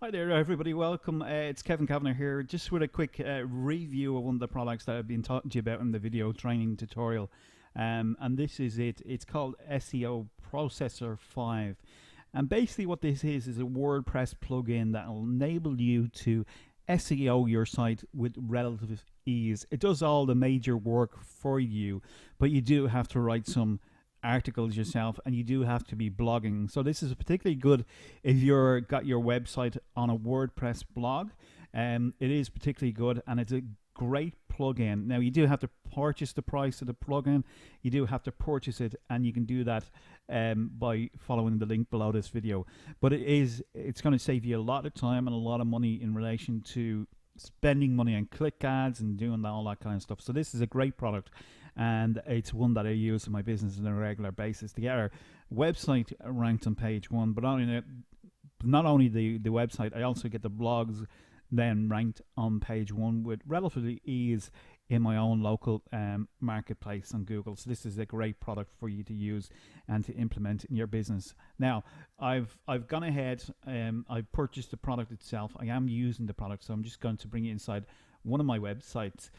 Hi there, everybody. Welcome. It's Kevin Kavanagh here, just with a quick review of one of the products that I've been talking to you about in the video training tutorial. And this is it. It's called SEO Processor 5. And basically, what this is a WordPress plugin that will enable you to SEO your site with relative ease. It does all the major work for you, but you do have to write some articles yourself, and you do have to be blogging. So this is particularly good if you're got your website on a WordPress blog. It is particularly good, and it's a great plugin. Now, you do have to purchase the price of the plugin. You do have to purchase it, and you can do that by following the link below this video. But it's going to save you a lot of time and a lot of money in relation to spending money on click ads and doing all that kind of stuff. So this is a great product, and it's one that I use in my business on a regular basis to get our website ranked on page one. But not only the website, I also get the blogs then ranked on page one with relatively ease in my own local marketplace on Google. So this is a great product for you to use and to implement in your business. Now, I've gone ahead, I've purchased the product itself. I am using the product, so I'm just going to bring you inside one of my websites.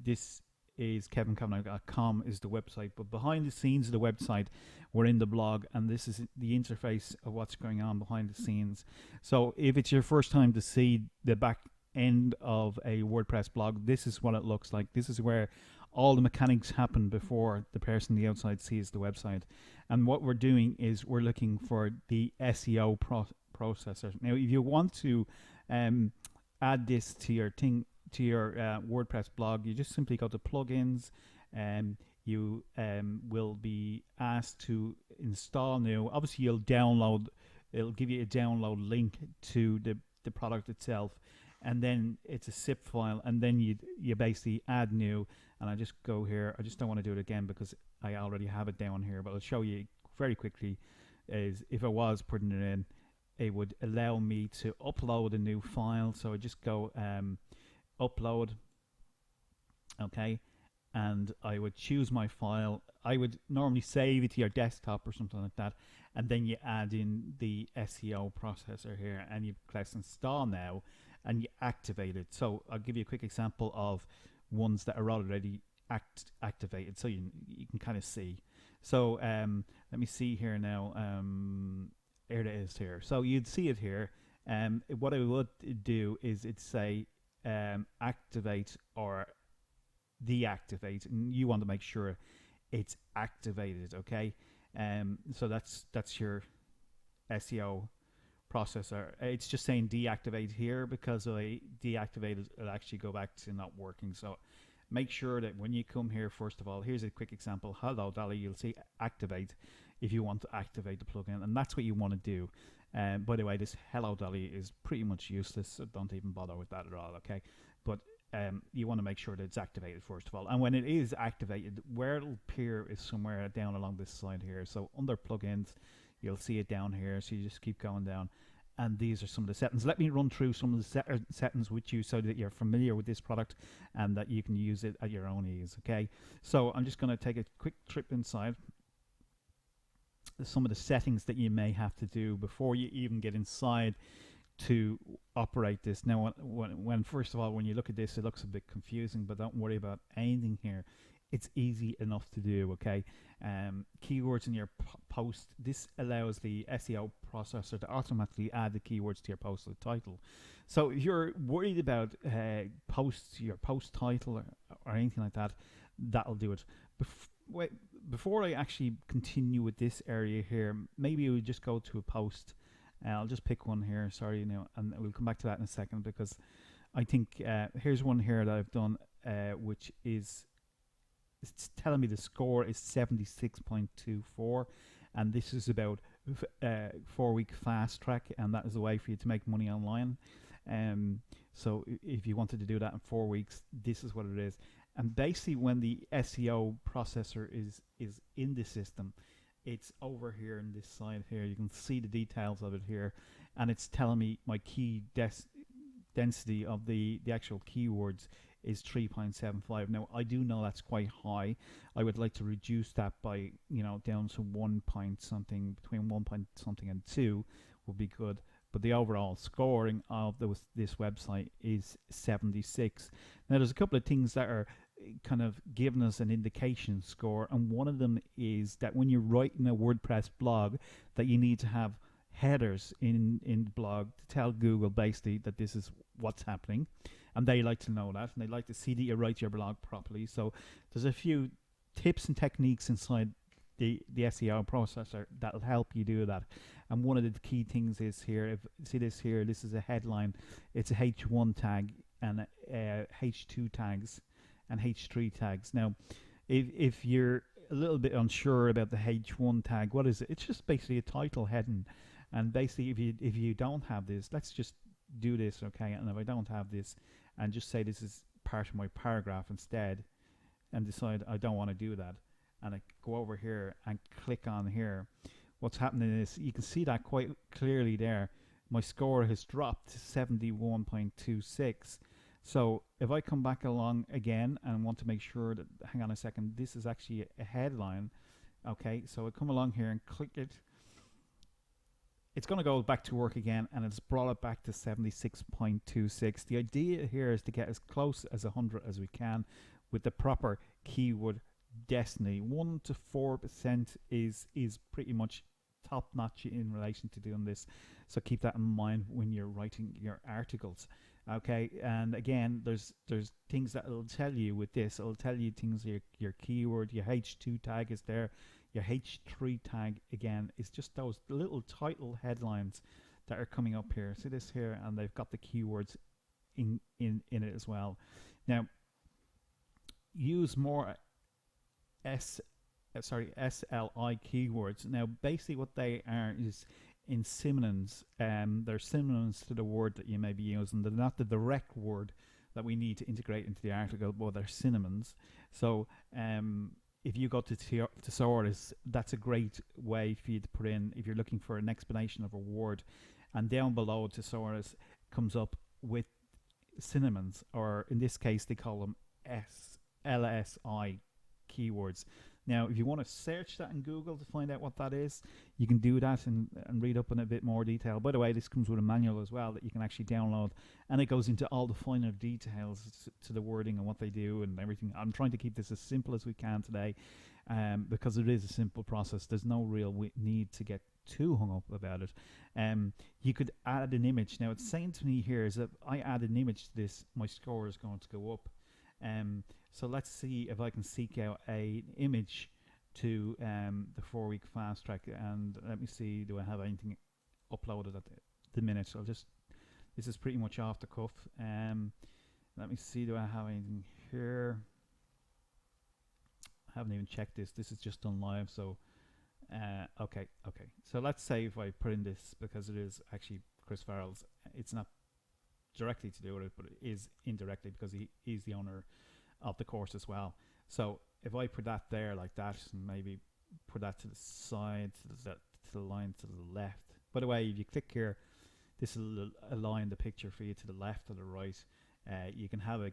This is kevinkavanagh.com is the website, but behind the scenes of the website, we're in the blog, and this is the interface of what's going on behind the scenes. So if it's your first time to see the back end of a WordPress blog, this is what it looks like. This is where all the mechanics happen before the person on the outside sees the website. And what we're doing is we're looking for the SEO processor. Now, if you want to add this to your WordPress blog, you just simply go to plugins, and you will be asked to install new. Obviously, it'll give you a download link to the product itself, and then it's a zip file, and then you basically add new. And I just go here. I just don't want to do it again because I already have it down here, but I'll show you very quickly. Is if I was putting it in, it would allow me to upload a new file. So I just go upload, okay, and I would choose my file. I would normally save it to your desktop or something like that, and then you add in the SEO processor here, and you press install now, and you activate it. So I'll give you a quick example of ones that are already activated, so you can kind of see. So let me see here now. Here it is here. So you'd see it here. What I would do is it'd say activate or deactivate, and you want to make sure it's activated, okay? So that's your SEO processor. It's just saying deactivate here because I deactivated, it'll actually go back to not working. So make sure that when you come here, first of all, here's a quick example. Hello Dolly, you'll see activate if you want to activate the plugin, and that's what you want to do. By the way, this Hello Dolly is pretty much useless, so don't even bother with that at all, okay? But you want to make sure that it's activated first of all. And when it is activated, where it'll appear is somewhere down along this side here. So under plugins, you'll see it down here. So you just keep going down. And these are some of the settings. Let me run through some of the settings with you so that you're familiar with this product and that you can use it at your own ease, okay? So I'm just going to take a quick trip inside some of the settings that you may have to do before you even get inside to operate this. Now, when first of all, when you look at this, it looks a bit confusing, but don't worry about anything here. It's easy enough to do, okay? Keywords in your post. This allows the SEO processor to automatically add the keywords to your post title. So if you're worried about your post title or anything like that, that'll do it. Before I actually continue with this area here, maybe we just go to a post. I'll just pick one here, sorry, and we'll come back to that in a second, because I think here's one here that I've done, which is, it's telling me the score is 76.24, and this is about 4-week fast track, and that is a way for you to make money online. So if you wanted to do that in 4 weeks, this is what it is. And basically, when the SEO processor is in the system, it's over here in this side here. You can see the details of it here, and it's telling me my key density of the actual keywords is 3.75. Now, I do know that's quite high. I would like to reduce that by, down to 1 point something, between 1 point something and 2 would be good. but the overall scoring of this website is 76. Now there's a couple of things that are kind of giving us an indication score, and one of them is that when you're writing a WordPress blog, that you need to have headers in the blog to tell Google basically that this is what's happening, and they like to know that, and they like to see that you write your blog properly. So there's a few tips and techniques inside the SEO processor that'll help you do that. And one of the key things is here, if see this here, this is a headline, it's a H1 tag and H2 tags and H3 tags. Now if you're a little bit unsure about the H1 tag, what is it? It's just basically a title heading, and basically if you don't have this, let's just do this, okay? And if I don't have this, and just say this is part of my paragraph instead, and decide I don't want to do that, and I go over here and click on here, what's happening is you can see that quite clearly there. My score has dropped to 71.26. So if I come back along again and want to make sure that, hang on a second, this is actually a headline, okay? So I come along here and click it. It's going to go back to work again, and it's brought it back to 76.26. The idea here is to get as close as 100 as we can with the proper keyword destiny. 1 to 4% is pretty much top notch in relation to doing this. So keep that in mind when you're writing your articles. Okay, and again, there's things that it'll tell you with this. It'll tell you things, your keyword, your H2 tag is there. Your H3 tag again is just those little title headlines that are coming up here. See this here, and they've got the keywords in it as well. Now use more SLI keywords. Now basically what they are is in synonyms. They're synonyms to the word that you may be using. They're not the direct word that we need to integrate into the article, but they're synonyms. So if you go to thesaurus, that's a great way for you to put in if you're looking for an explanation of a word, and down below thesaurus comes up with synonyms, or in this case they call them LSI keywords. Now if you want to search that in Google to find out what that is, you can do that and read up in a bit more detail. By the way, this comes with a manual as well that you can actually download, and it goes into all the finer details to the wording and what they do and everything. I'm trying to keep this as simple as we can today, because it is a simple process. There's no real need to get too hung up about it. You could add an image. Now it's saying to me here is that I add an image to this, my score is going to go up. So let's see if I can seek out an image to the 4-week fast track, and let me see, do I have anything uploaded at the minute? So this is pretty much off the cuff. Let me see, do I have anything here? I haven't even checked this. This is just done live. So okay. So let's say if I put in this, because it is actually Chris Farrell's, it's not directly to do with it, but it is indirectly because he's the owner of the course as well. So if I put that there like that, and maybe put that to the side, to the line to the left. By the way, if you click here, this will align the picture for you to the left or the right. You can have a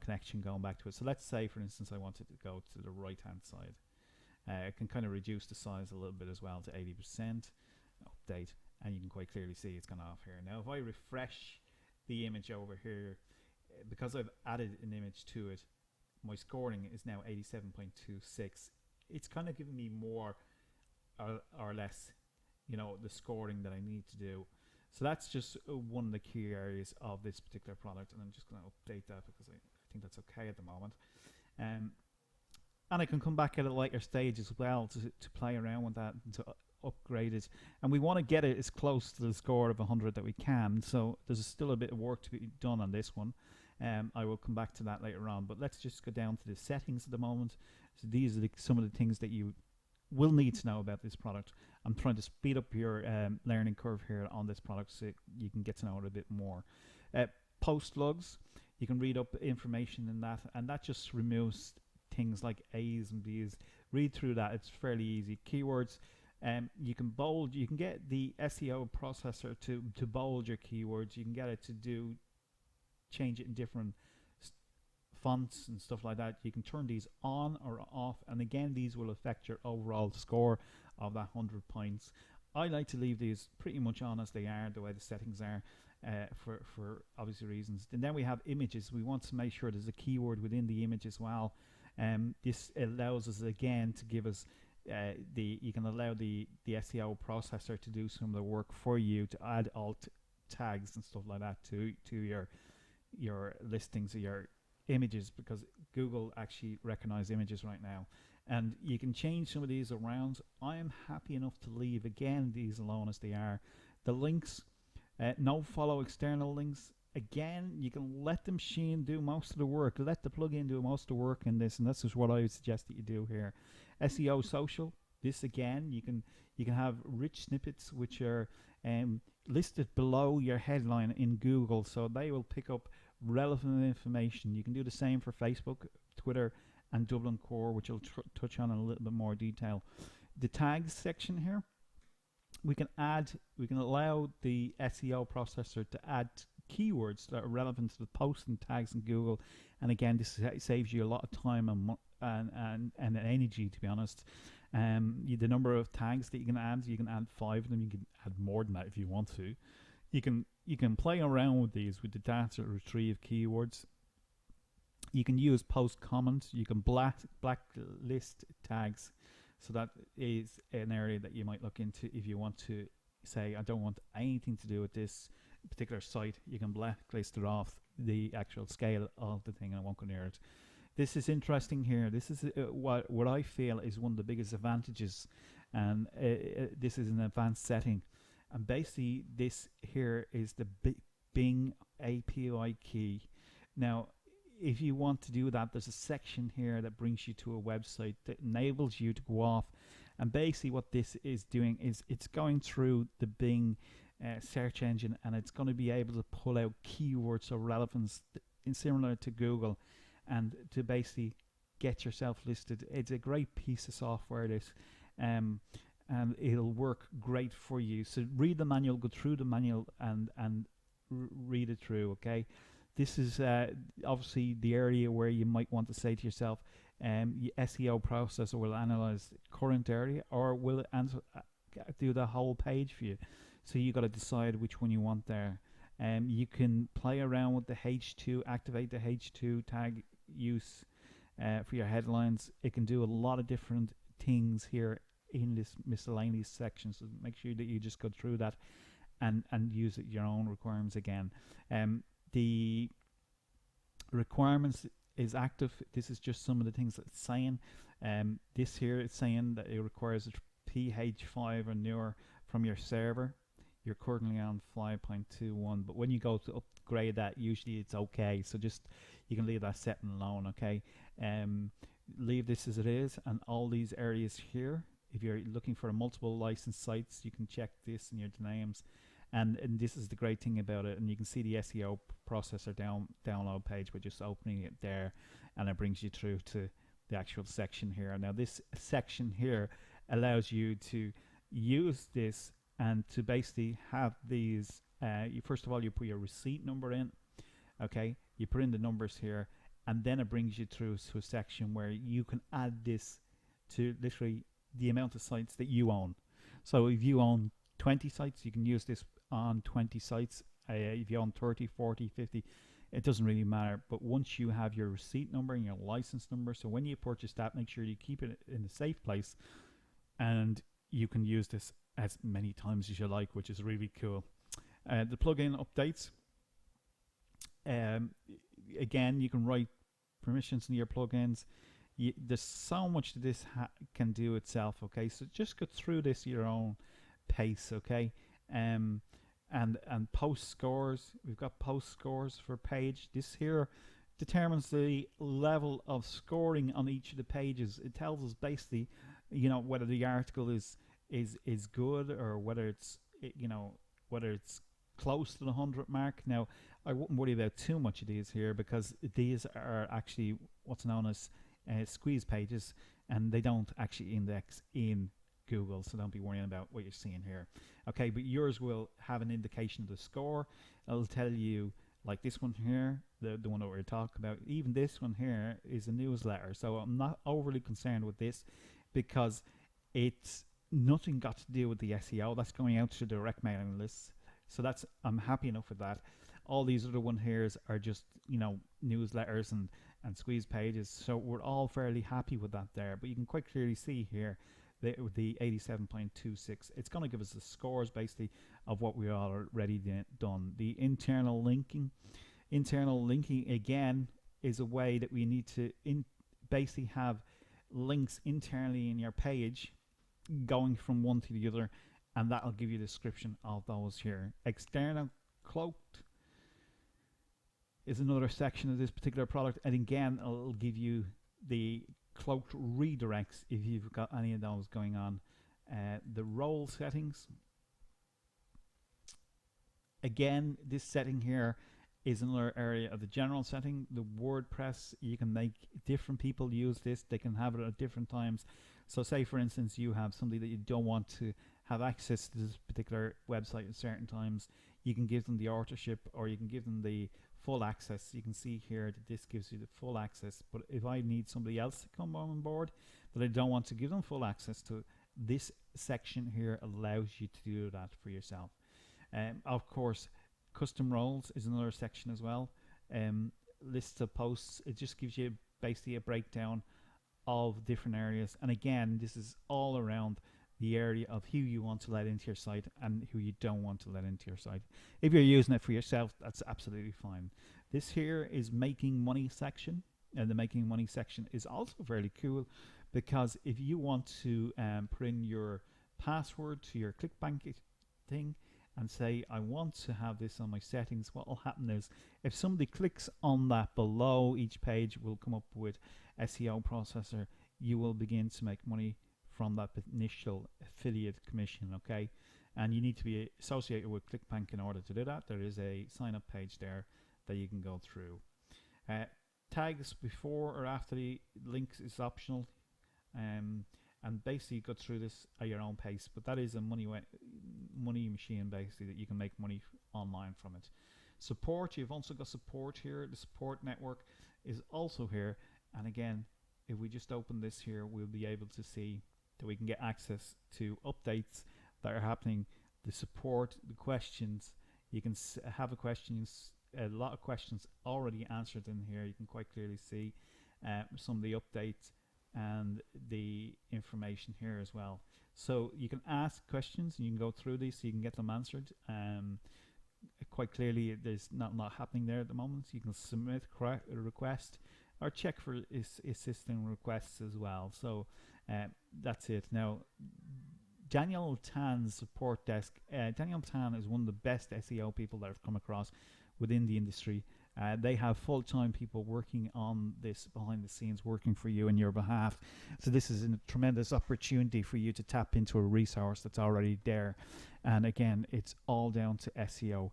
connection going back to it. So let's say, for instance, I wanted to go to the right hand side. I can kind of reduce the size a little bit as well to 80%. Update, and you can quite clearly see it's gone off here. Now if I refresh the image over here, because I've added an image to it, my scoring is now 87.26. It's kind of giving me more or less, the scoring that I need to do. So that's just one of the key areas of this particular product, and I'm just going to update that because I think that's okay at the moment. And I can come back at a later stage as well to play around with that and to upgrade it. And we want to get it as close to the score of 100 that we can. So there's still a bit of work to be done on this one. I will come back to that later on. But let's just go down to the settings at the moment. So these are some of the things that you will need to know about this product. I'm trying to speed up your learning curve here on this product so you can get to know it a bit more. Post logs, you can read up information in that, and that just removes things like A's and B's. Read through that, it's fairly easy. Keywords, you can bold, you can get the SEO processor to bold your keywords. You can get it to change it in different fonts and stuff like that. You can turn these on or off, and again these will affect your overall score of that 100 points. I like to leave these pretty much on as they are, the way the settings are, for obvious reasons. And then we have images. We want to make sure there's a keyword within the image as well. This allows us again to give us you can allow the SEO processor to do some of the work for you, to add alt tags and stuff like that to your listings or your images, because Google actually recognize images right now. And you can change some of these around. I am happy enough to leave again these alone as they are. The links, no follow external links. Again, you can let the machine do most of the work. Let the plugin do most of the work in this, and this is what I would suggest that you do here. SEO social. This again, you can have rich snippets which are listed below your headline in Google, so they will pick up relevant information. You can do the same for Facebook, Twitter, and Dublin Core, which I'll touch on in a little bit more detail. The tags section here, we can allow the SEO processor to add keywords that are relevant to the post and tags in Google. And again, this saves you a lot of time and energy, to be honest. The number of tags that you can add 5 of them. You can add more than that if you want to. You can play around with these with the data retrieve keywords. You can use post comments. You can blacklist tags. So that is an area that you might look into if you want to say, I don't want anything to do with this particular site. You can blacklist it off the actual scale of the thing, and I won't go near it. This is interesting here. This is what I feel is one of the biggest advantages, and this is an advanced setting. And basically, this here is the Bing API key. Now, if you want to do that, there's a section here that brings you to a website that enables you to go off. And basically what this is doing is it's going through the Bing search engine, and it's going to be able to pull out keywords of relevance similar to Google, and to basically get yourself listed. It's a great piece of software, this, and it'll work great for you. So read the manual, go through the manual, and read it through, okay? This is obviously the area where you might want to say to yourself, SEO processor will analyze the current area, or will it do the whole page for you. So you got to decide which one you want there. You can play around with the H2, activate the H2 tag use for your headlines. It can do a lot of different things here in this miscellaneous section. So make sure that you just go through that and use it your own requirements again. The requirements is active. This is just some of the things that it's saying. This here is saying that it requires a PH5 or newer from your server. You're currently on 5.21, but when you go to upgrade that, usually it's okay. So just, you can leave that setting alone, okay? Leave this as it is, and all these areas here, if you're looking for multiple license sites, you can check this in your names. And this is the great thing about it, and you can see the SEO processor download page by just opening it there, and it brings you through to the actual section here. Now this section here allows you to use this and to basically have these, first of all, you put your receipt number in, okay? You put in the numbers here, and then it brings you through to a section where you can add this to literally the amount of sites that you own. So if you own 20 sites, you can use this on 20 sites. If you own 30, 40, 50, it doesn't really matter. But once you have your receipt number and your license number, so when you purchase that, make sure you keep it in a safe place, and you can use this as many times as you like, which is really cool. The plugin updates. Again, you can write permissions in your plugins. There's so much that this can do itself, okay? So just go through this at your own pace, okay? And post scores. We've got post scores for page. This here determines the level of scoring on each of the pages. It tells us basically, you know, whether the article is good, or whether it's, you know, whether it's close to the 100 mark. Now, I wouldn't worry about too much of these here, because these are actually what's known as squeeze pages, and they don't actually index in Google, so don't be worrying about what you're seeing here. Okay, but yours will have an indication of the score. It'll tell you, like this one here, the one that we're talking about. Even this one here is a newsletter, so I'm not overly concerned with this, because it's nothing got to do with the SEO. That's going out to direct mailing lists. So that's, I'm happy enough with that. All these other one here are just, you know, newsletters and squeeze pages. So we're all fairly happy with that there. But you can quite clearly see here the 87.26. It's going to give us the scores basically of what we already done. The internal linking again is a way that we need to basically have links internally in your page going from one to the other, and that'll give you a description of those here. External cloaked is another section of this particular product, and again it'll give you the cloaked redirects if you've got any of those going on. The role settings, again, this setting here is another area of the general setting. The WordPress, you can make different people use this. They can have it at different times. So say for instance you have somebody that you don't want to have access to this particular website at certain times, you can give them the authorship, or you can give them the full access. You can see here that this gives you the full access, but if I need somebody else to come on board that I don't want to give them full access to, this section here allows you to do that for yourself. Of course, custom roles is another section as well. Lists of posts, it just gives you basically a breakdown of different areas, and again this is all around the area of who you want to let into your site and who you don't want to let into your site. If you're using it for yourself, that's absolutely fine. This here is making money section, and the making money section is also fairly cool, because if you want to put in your password to your ClickBank thing and say I want to have this on my settings, what will happen is if somebody clicks on that below, each page will come up with SEO Processor. You will begin to make money from that initial affiliate commission, okay? And you need to be associated with ClickBank in order to do that. There is a sign up page there that you can go through. Tags before or after the links is optional, and basically go through this at your own pace, but that is a money machine basically, that you can make money online from it. Support, you've also got support here. The support network is also here, and again, if we just open this here, we'll be able to see that we can get access to updates that are happening, the support, the questions. You can have a lot of questions already answered in here. You can quite clearly see some of the updates and the information here as well. So you can ask questions and you can go through these so you can get them answered. Quite clearly there's not a lot happening there at the moment. You can submit a request or check for assisting requests as well. So that's it. Now, Daniel Tan's support desk. Daniel Tan is one of the best SEO people that I've come across within the industry. They have full-time people working on this behind the scenes, working for you on your behalf. So this is a tremendous opportunity for you to tap into a resource that's already there. And again, it's all down to SEO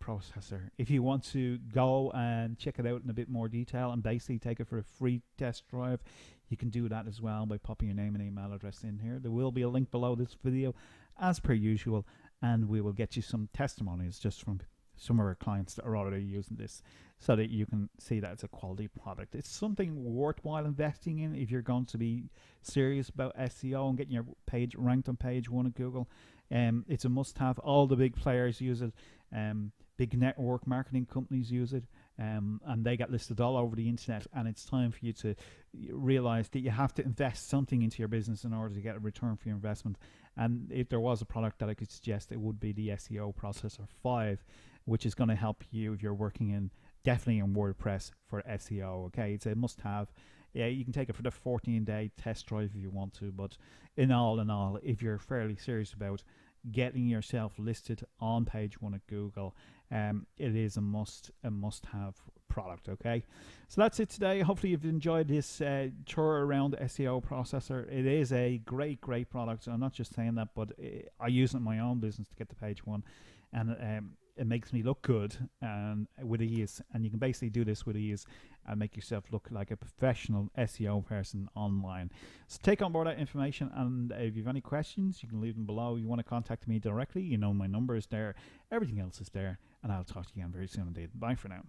Processor. If you want to go and check it out in a bit more detail and basically take it for a free test drive, you can do that as well by popping your name and email address in here. There will be a link below this video as per usual, and we will get you some testimonials just from some of our clients that are already using this, so that you can see that it's a quality product. It's something worthwhile investing in if you're going to be serious about SEO and getting your page ranked on page 1 of Google. It's a must-have. All the big players use it. Big network marketing companies use it, and they get listed all over the internet. And it's time for you to realize that you have to invest something into your business in order to get a return for your investment. And if there was a product that I could suggest, it would be the SEO Processor 5, which is going to help you if you're working in, definitely in WordPress for SEO. Okay, it's a must-have. Yeah, you can take it for the 14-day test drive if you want to, but in all, if you're fairly serious about getting yourself listed on page 1 of Google, it is a must-have product. Okay, so that's it today. Hopefully you've enjoyed this tour around the SEO Processor. It is a great product. I'm not just saying that, but I use it in my own business to get to page 1, and it makes me look good and with ease. And you can basically do this with ease and make yourself look like a professional SEO person online. So take on board that information, and if you have any questions, you can leave them below. You want to contact me directly, you know my number is there, everything else is there, and I'll talk to you again very soon indeed. Bye for now.